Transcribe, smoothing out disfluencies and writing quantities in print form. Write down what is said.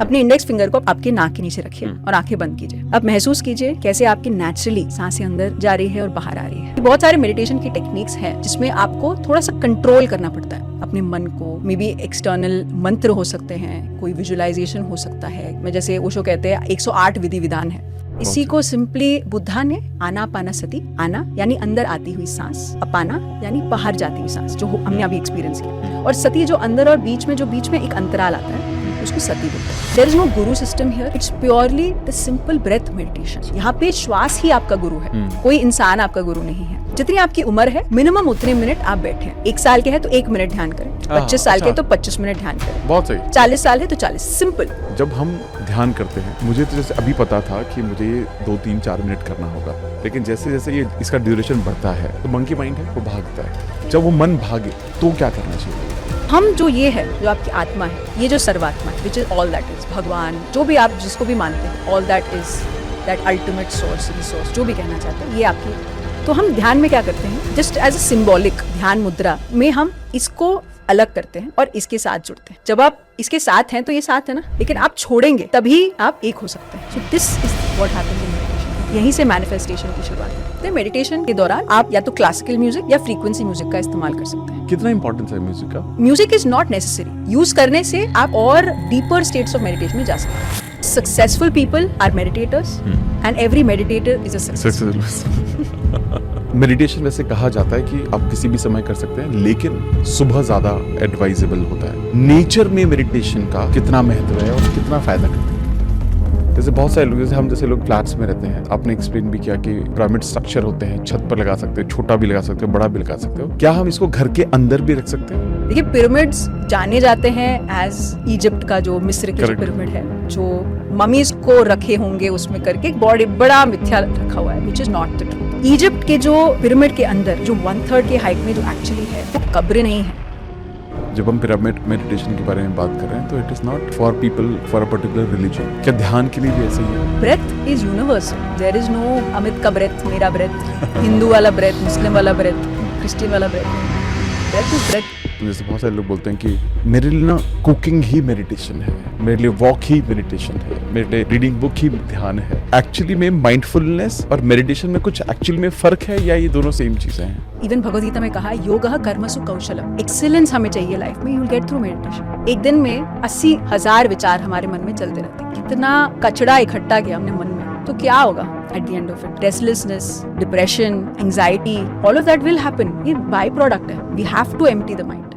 अपने index finger को आपके नाक के नीचे रखिए और आंखें बंद कीजिए। अब महसूस कीजिए कैसे आपकी नेचुरली सांसें अंदर जा रही है और बाहर आ रही है। बहुत सारे मेडिटेशन की टेक्निक्स हैं जिसमें आपको थोड़ा सा कंट्रोल करना पड़ता है अपने मन को। मे बी एक्सटर्नल मंत्र हो सकते हैं, कोई विजुअलाइजेशन हो सकता है। मैं जैसे ओशो कहते हैं 108 विधि विधान है। इसी को सिंपली बुद्धा ने आनापानसति, आना यानी अंदर आती हुई सांस, अपाना यानी बाहर जाती हुई सांस, जो हमने अभी एक्सपीरियंस किया, और सती जो अंदर और बीच में एक अंतराल आता है, उसको सती बोलते हैं। There is no guru system here, it's purely the simple breath meditation. यहाँ पे श्वास ही आपका गुरु है, कोई इंसान आपका गुरु नहीं है। जितनी आपकी उम्र है मिनिमम उतने मिनट आप बैठे। 1 साल के है तो 1 मिनट ध्यान करें, 25 साल के तो 25 मिनट ध्यान करें, बहुत सही। 40 साल है तो 40। सिंपल। जब हम ध्यान करते हैं, मुझे तो जैसे अभी पता था कि मुझे 2, 3, 4 मिनट करना होगा, लेकिन जैसे जैसे ये इसका ड्यूरेशन बढ़ता है तो मंकी माइंड है वो भागता है। जब वो मन भागे तो क्या करना चाहिए? हम जो ये है, जो आपकी आत्मा है, ये जो सर्वात्मा है, which is all that is, भगवान, जो भी आप जिसको भी मानते हैं, all that is that ultimate source, resource, जो भी कहना चाहते हैं, ये आपकी। तो हम ध्यान में क्या करते हैं, जस्ट एज अ सिंबॉलिक ध्यान मुद्रा में हम इसको अलग करते हैं और इसके साथ जुड़ते हैं। जब आप इसके साथ हैं तो ये साथ है ना, लेकिन आप छोड़ेंगे तभी आप एक हो सकते हैं। So this is what happens in meditation. यहीं से मैनिफेस्टेशन की शुरुआत है। तो मेडिटेशन के दौरान आप या तो क्लासिकल म्यूजिक या फ्रीक्वेंसी म्यूजिक का इस्तेमाल कर सकते हैं। कितना इंपॉर्टेंस है म्यूजिक का? Music is not necessary. Use करने से आप और डीपर स्टेट्स ऑफ मेडिटेशन में जा सकते हैं। Successful people are meditators and every meditator is a success. Meditation वैसे कहा जाता है कि आप किसी भी समय कर सकते हैं, लेकिन सुबह ज्यादा एडवाइजेबल होता है। नेचर में मेडिटेशन का कितना महत्व है और कितना फायदा करता है? जैसे बहुत सारे लोग, जैसे हम जैसे लोग फ्लैट्स में रहते हैं, आपने एक्सप्लेन भी किया कि पिरामिड स्ट्रक्चर होते हैं, छत पर लगा सकते हो, छोटा भी लगा सकते हो, बड़ा भी लगा सकते हो। क्या हम इसको घर के अंदर भी रख सकते हैं? देखिए, पिरामिड्स जाने जाते हैं एज इजिप्ट का जो मिस्र के पिरामिड है, जो ममीज को रखे होंगे उसमें करके एक बड़ा मिथ्या रखा हुआ है, which is not the truth. Egypt के जो पिरामिड के अंदर जो 1/3 के हाइट में जो एक्चुअली है वो कब्र नहीं है। जब हम पिरामिड मेडिटेशन के बारे में बात कर रहे हैं तो it is not for people for a particular religion. क्या ध्यान के लिए भी ऐसे ही है? Breath is universal. There is no Amit का ब्रेथ, मेरा ब्रेथ, हिंदू वाला ब्रेथ, मुस्लिम वाला ब्रेथ, क्रिश्चियन वाला ब्रेथ। Breath is breath. जैसे बहुत सारे लोग बोलते हैं कि मेरे लिए ना कुकिंग ही मेडिटेशन है, मेरे लिए वॉक ही मेडिटेशन है, मेरे लिए रीडिंग बुक ही ध्यान है। एक्चुअली में माइंडफुलनेस और मेडिटेशन में कुछ एक्चुअली में फर्क है या ये दोनों सेम चीजें हैं? इवन भगवद गीता में कहा है, योगः कर्मसु कौशलम। एक्सीलेंस हमें चाहिए लाइफ में, you will get through meditation. एक दिन में 80,000 विचार हमारे मन में चलते रहते हैं। कितना कचड़ा इकट्ठा किया हमने मन में, तो क्या होगा at the end of it? Restlessness, depression, anxiety, all of that will happen. ये बाय प्रोडक्ट है. We have to empty the mind.